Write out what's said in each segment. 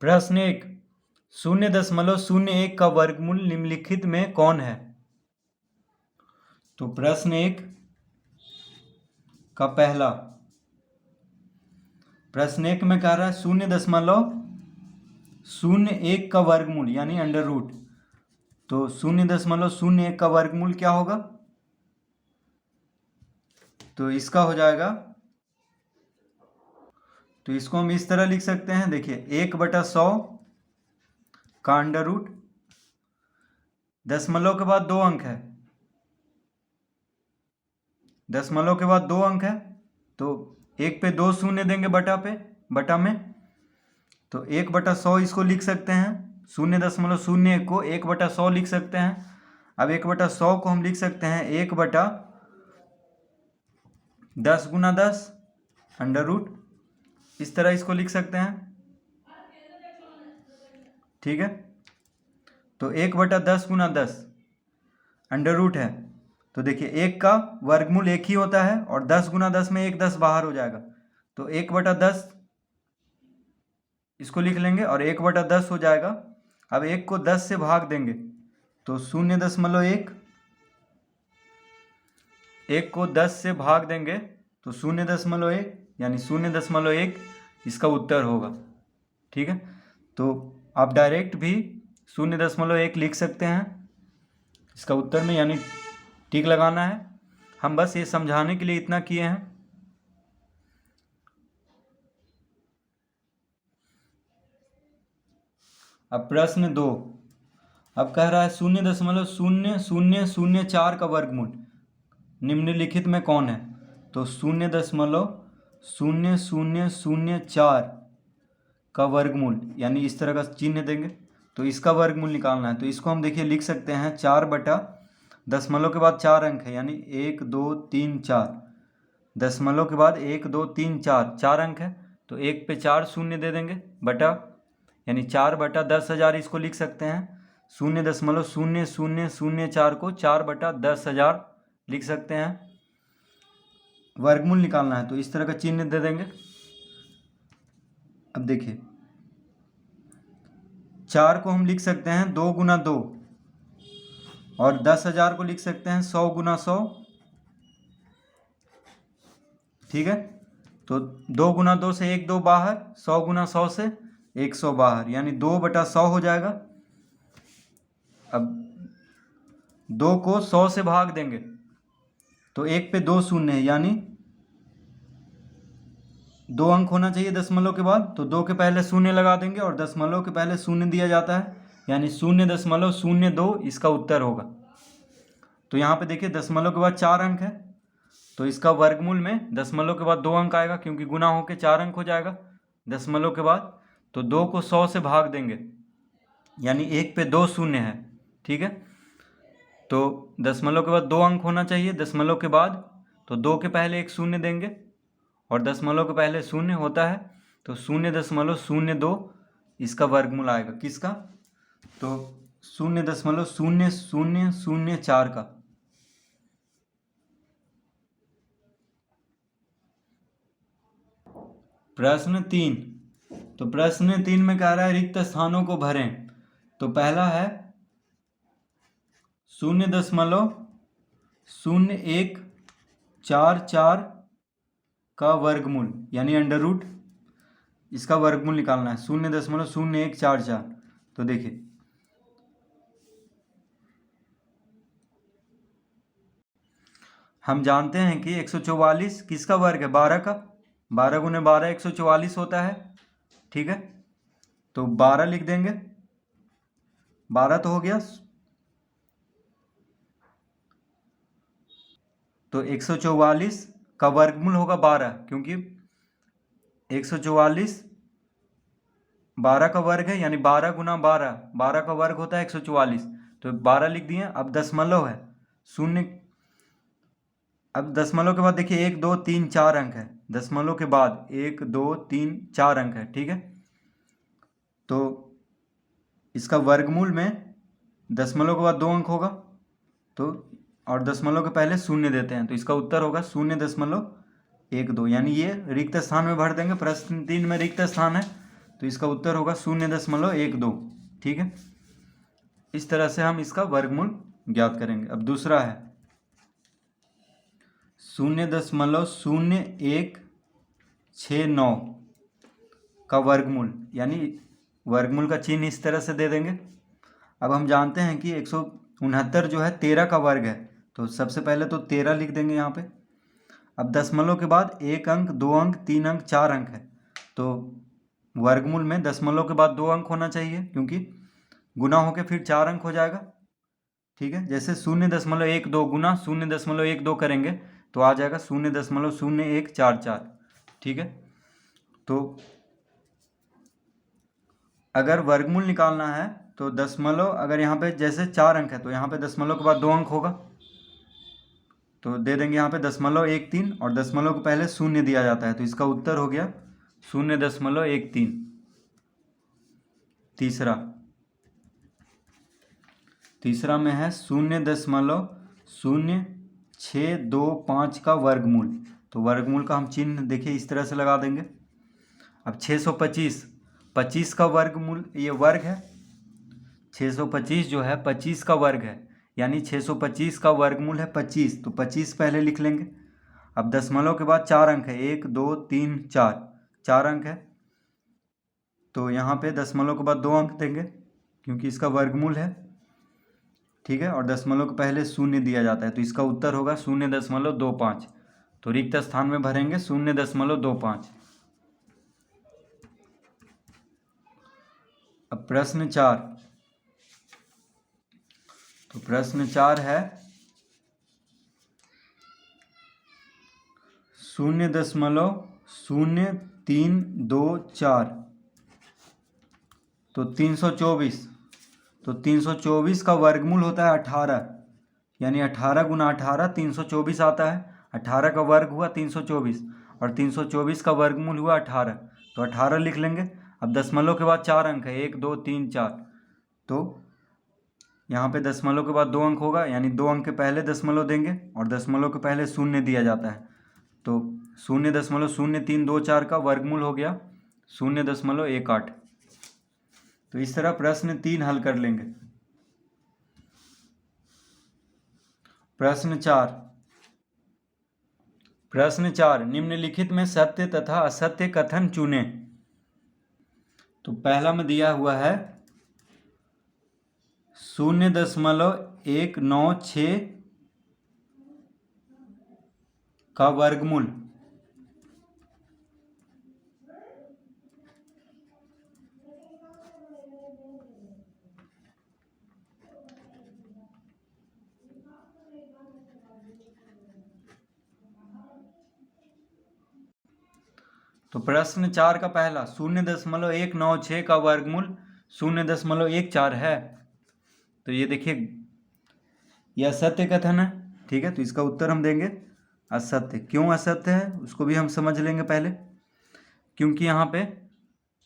प्रश्न 1, 0.01 का वर्गमूल निम्नलिखित में कौन है? तो प्रश्न 1 का पहला प्रश्न 1 में कह रहा है 0.01 का वर्गमूल यानी अंडर रूट। तो 0.01 का वर्गमूल क्या होगा? तो इसका हो जाएगा, तो इसको हम इस तरह लिख सकते हैं। देखिए 1/100 का अंडर रूट, दशमलव के बाद 2 अंक है, दशमलव के बाद 2 अंक है, तो 1 पे 2 शून्य देंगे बटा में, तो 1/100 इसको लिख सकते हैं। 0.01 को 1/100 लिख सकते हैं। अब 1/100 को हम लिख सकते हैं 1/10 गुना 10 अंडर रूट, इस तरह इसको लिख सकते हैं। ठीक है, तो 1/10 गुना 10 अंडर रूट है। तो देखिए 1 का वर्गमूल 1 ही होता है और 10 गुना 10 में 1 10 बाहर हो जाएगा, तो 1/10 इसको लिख लेंगे और 1/10 हो जाएगा। अब 1 को 10 से भाग देंगे तो 0.1, 1 को 10 से भाग देंगे तो 0.1 यानी 0.1 इसका उत्तर होगा। ठीक है, तो आप डायरेक्ट भी 0.1 लिख सकते हैं इसका उत्तर में, यानी टिक लगाना है। हम बस ये समझाने के लिए इतना किए हैं। अब प्रश्न 2, अब कह रहा है 0.0004 का वर्गमूल निम्नलिखित में कौन है? तो 0.0004 का वर्गमूल यानी इस तरह का चिन्ह देंगे, तो इसका वर्गमूल निकालना है। तो इसको हम देखिए लिख सकते हैं 4 बटा दशमलव के बाद 4 अंक है यानी 1 2 3 4, दशमलव के बाद 1 2 3 4 4 अंक है, तो 1 पे 4 शून्य दे देंगे बटा, यानी 4/10,000 इसको लिख सकते हैं। 0.0004 को 4/10,000 लिख सकते हैं। वर्गमूल निकालना है तो इस तरह का चिन्ह दे देंगे। अब देखिए 4 को हम लिख सकते हैं 2 गुना 2 और 10,000 को लिख सकते हैं 100 गुना 100। ठीक है, तो 2 गुना 2 से 1 2 बाहर, 100 गुना 100 से 100 बाहर, यानी 2/100 हो जाएगा। अब 2 को 100 से भाग देंगे तो 1 पे 2 शून्य है, यानी 2 अंक होना चाहिए दशमलव के बाद, तो 2 के पहले शून्य लगा देंगे और दशमलव के पहले शून्य दिया जाता है, यानी 0.02 इसका उत्तर होगा। तो यहाँ पे देखिए दशमलव के बाद 4 अंक है, तो इसका वर्गमूल में दशमलव के बाद 2 अंक आएगा क्योंकि गुना होकर 4 अंक हो जाएगा दशमलव के बाद। तो 2 को 100 से भाग देंगे यानी 1 पे 2 शून्य है। ठीक है, तो दशमलव के बाद 2 अंक होना चाहिए दशमलव के बाद, तो 2 के पहले एक शून्य देंगे और दशमलव के पहले शून्य होता है, तो 0.02 इसका वर्गमूल आएगा। किसका? तो 0.0004 का। प्रश्न 3, तो प्रश्न 3 में कह रहा है रिक्त स्थानों को भरें। तो पहला है 0.0144 का वर्गमूल यानी अंडर रूट, इसका वर्गमूल निकालना है 0.0144। तो देखिए हम जानते हैं कि 144 किसका वर्ग है? 12 का, 12 गुने 12 144 होता है। ठीक है, तो 12 लिख देंगे, 12 तो हो गया, तो 144 का वर्गमूल होगा 12, क्योंकि 144 12 का वर्ग है, यानी 12 गुना 12, 12 का वर्ग होता है 144, तो 12 लिख दिए। अब दशमलव है शून्य, अब दशमलव के बाद देखिए 1 2 3 4 अंक है, दशमलव के बाद 1 2 3 4 अंक है। ठीक है, तो इसका वर्गमूल में दशमलव के बाद 2 अंक होगा, तो और दशमलव के पहले शून्य देते हैं, तो इसका उत्तर होगा 0.12, यानी ये रिक्त स्थान में भर देंगे। प्रश्न 3 में रिक्त स्थान है तो इसका उत्तर होगा 0.12। ठीक है, इस तरह से हम इसका वर्गमूल ज्ञात करेंगे। अब दूसरा है 0.0169 का वर्गमूल, यानी वर्गमूल का चिन्ह इस तरह से दे देंगे। अब हम जानते हैं कि 169 जो है 13 का वर्ग है, तो सबसे पहले तो 13 लिख देंगे यहाँ पे। अब दशमलव के बाद 1 अंक, 2 अंक, 3 अंक, 4 अंक है, तो वर्गमूल में दशमलव के बाद 2 अंक होना चाहिए, क्योंकि गुना होके फिर 4 अंक हो जाएगा। ठीक है, जैसे 0.12 गुना 0.12 करेंगे तो आ जाएगा 0.0144। ठीक है, तो अगर वर्गमूल निकालना है तो दशमलव, अगर यहाँ पे जैसे 4 अंक है तो यहाँ पे दशमलव के बाद 2 अंक होगा, तो दे देंगे यहाँ पे 0.13, और दशमलव के पहले 0 दिया जाता है, तो इसका उत्तर हो गया 0.13। तीसरा में है 0.0625 का वर्गमूल। तो वर्गमूल का हम चिन्ह देखिए इस तरह से लगा देंगे। अब 625 का वर्गमूल, ये वर्ग है, 625 जो है 25 का वर्ग है, यानी 625 का वर्गमूल है 25, तो 25 पहले लिख लेंगे। अब दशमलव के बाद 4 अंक है, 1 2 3 4, 4 अंक है, तो यहाँ पे दशमलव के बाद 2 अंक देंगे क्योंकि इसका वर्गमूल है। ठीक है, और दशमलव के पहले 0 दिया जाता है, तो इसका उत्तर होगा 0.25। तो रिक्त स्थान में भरेंगे 0.25। अब प्रश्न 4, तो प्रश्न 4 है 0.0324, तो 324, तो 324 का वर्गमूल होता है 18, यानी 18 गुना 18 324 आता है। 18 का वर्ग हुआ 324, और 324 का वर्गमूल हुआ 18, तो 18 लिख लेंगे। अब दशमलव के बाद 4 अंक है, 1 2 3 4, तो यहाँ पे दशमलव के बाद 2 अंक होगा, यानी 2 अंक के पहले दशमलव देंगे, और दशमलव के पहले 0 दिया जाता है, तो 0.0324 का वर्गमूल हो गया 0.18। तो इस तरह प्रश्न 3 हल कर लेंगे। प्रश्न 4, निम्नलिखित में सत्य तथा असत्य कथन चुनें। तो पहला में दिया हुआ है 0.196 का वर्गमूल, तो प्रश्न 4 का पहला 0.196 का वर्गमूल 0.14 है, तो ये देखिए यह असत्य कथन है। ठीक है, तो इसका उत्तर हम देंगे असत्य। क्यों असत्य है उसको भी हम समझ लेंगे पहले, क्योंकि यहाँ पे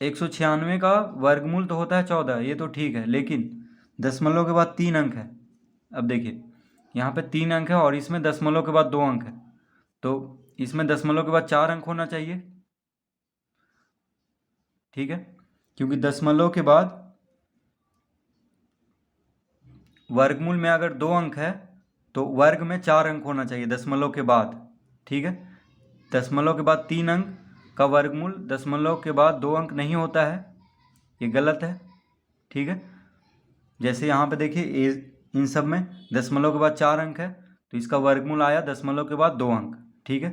196 का वर्गमूल तो होता है 14, ये तो ठीक है, लेकिन दशमलव के बाद 3 अंक है। अब देखिए यहाँ पे 3 अंक है और इसमें दशमलव के बाद 2 अंक है, तो इसमें दशमलव के बाद 4 अंक होना चाहिए। ठीक है, क्योंकि दशमलव के बाद वर्गमूल में अगर 2 अंक है तो वर्ग में 4 अंक होना चाहिए दशमलव के बाद। ठीक है, दशमलव के बाद 3 अंक का वर्गमूल दशमलव के बाद 2 अंक नहीं होता है, ये गलत है। ठीक है, जैसे यहाँ पे देखिए इन सब में दशमलव के बाद 4 अंक है, तो इसका वर्गमूल आया दशमलव के बाद 2 अंक। ठीक है,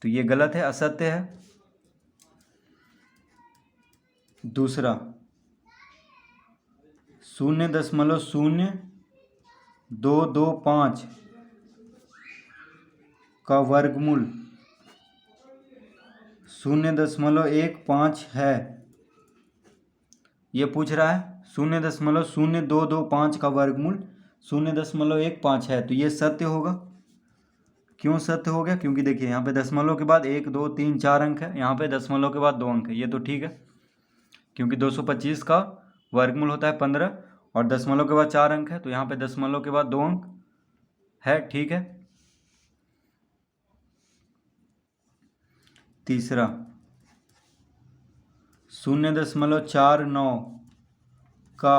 तो ये गलत है, असत्य है। दूसरा 0.0225 का वर्गमूल 0.15 है, ये पूछ रहा है 0.0225 का वर्गमूल 0.15 है, तो ये सत्य होगा। क्यों सत्य हो गया? क्योंकि देखिए यहाँ पे दशमलव के बाद 1 2 3 4 अंक है, यहाँ पे दशमलव के बाद 2 अंक है, ये तो ठीक है, क्योंकि 225 का वर्गमूल होता है 15 और दशमलव के बाद 4 अंक है, तो यहाँ पे दशमलव के बाद 2 अंक है। ठीक है, तीसरा 0.49 का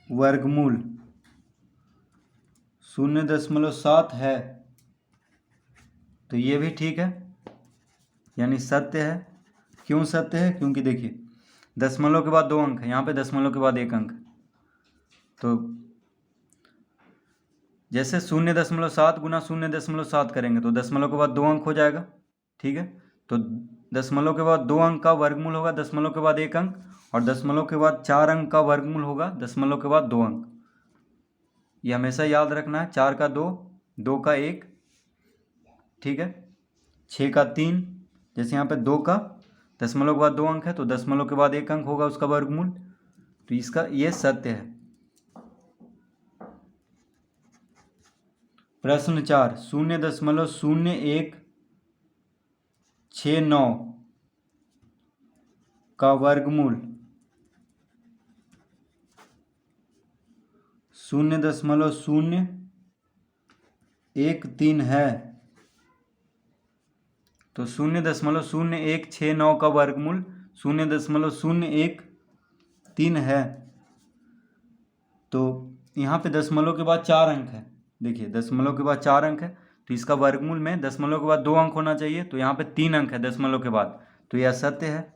वर्गमूल 0.7 है, तो ये भी ठीक है, यानी सत्य है। क्यों सत्य है? क्योंकि देखिए दशमलव के बाद 2 अंक है, यहाँ पे दशमलव के बाद 1 अंक, तो जैसे 0.7 गुना 0.7 करेंगे तो दशमलव के बाद 2 अंक हो जाएगा, ठीक है। तो दशमलव के बाद 2 अंक का वर्गमूल होगा दशमलव के बाद 1 अंक, और दशमलव के बाद 4 अंक का वर्गमूल होगा दशमलव के बाद 2 अंक। ये हमेशा याद रखना है। 4 का 2, 2 का 1, ठीक है, 6 का 3, जैसे यहाँ पे 2 का दशमलव के बाद 2 अंक है तो दशमलव के बाद 1 अंक होगा उसका वर्गमूल, तो इसका ये सत्य है। प्रश्न 4, 0.0169 का वर्गमूल 0.013 है, तो 0.0169 का वर्गमूल 0.013 है। तो यहाँ पे दशमलव के बाद 4 अंक है, देखिए दशमलव के बाद 4 अंक है, तो इसका वर्गमूल में दशमलव के बाद 2 अंक होना चाहिए, तो यहाँ पे 3 अंक है दशमलव के बाद, तो ये असत्य है,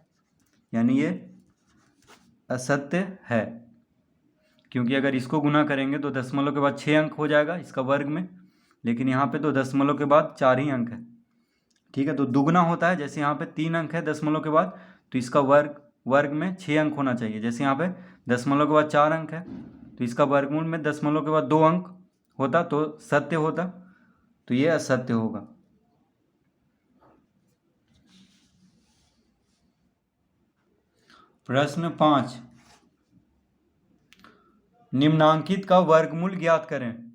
यानी ये असत्य है। क्योंकि अगर इसको गुना करेंगे तो दशमलव के बाद 6 अंक हो जाएगा इसका वर्ग में, लेकिन यहाँ पे तो दशमलव के बाद 4 ही अंक है, ठीक है। तो दुगना होता है, जैसे यहाँ पे 3 अंक है दशमलव के बाद, तो इसका वर्ग में 6 अंक होना चाहिए। जैसे यहाँ पे दशमलव के बाद 4 अंक है, तो इसका वर्गमूल में दशमलव के बाद 2 अंक होता तो सत्य होता, तो ये असत्य होगा। प्रश्न 5, निम्नांकित का वर्गमूल ज्ञात करें।